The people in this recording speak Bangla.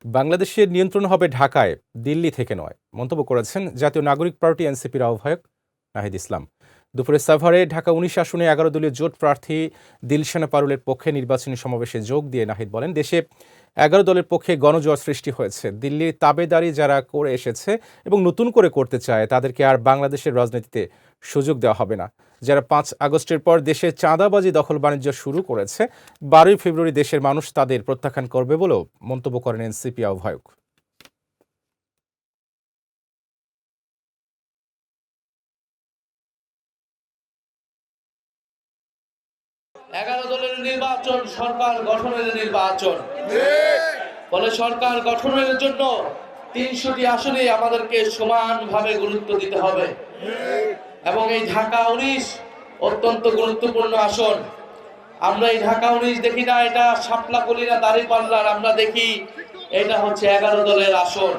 বাংলাদেশের নিয়ন্ত্রণ হবে ঢাকায়, দিল্লি থেকে নয়, মন্তব্য করেছেন জাতীয় নাগরিক পার্টি এনসিপির আহ্বায়ক নাহিদ ইসলাম। দুপুরে সাভারে ঢাকা ১৯ আসনে ১১ দলীয় জোট প্রার্থী দিলশানা পারুলের পক্ষে নির্বাচনী সমাবেশে যোগ দিয়ে নাহিদ বলেন, দেশে ১১ দলের পক্ষে গণজোয়ার সৃষ্টি হয়েছে। দিল্লির তাবেদারি যারা করে এসেছে এবং নতুন করে করতে চায় তাদেরকে আর বাংলাদেশের রাজনীতিতে সুযোগ দেওয়া হবে না। যারা ৫ আগস্টের পর দেশে চাঁদাবাজি দখল বাণিজ্য শুরু করেছে, ১২ই ফেব্রুয়ারি দেশের মানুষ তাদের প্রত্যাখ্যান করবে বলেও মন্তব্য করেন এনসিপি আহ্বায়ক। এগারো দলের নির্বাচন সরকার গঠনের নির্বাচন। ফলে সরকার গঠনের জন্য ৩০০টি আসনে আমাদেরকে সমানভাবে গুরুত্ব দিতে হবে এবং এই ঢাকা ১৯ অত্যন্ত গুরুত্বপূর্ণ আসন। আমরা এই ঢাকা ১৯ দেখি না এটা শাপলা কলি না দাঁড়িপাল্লার, আমরা দেখি এটা হচ্ছে ১১ দলের আসন।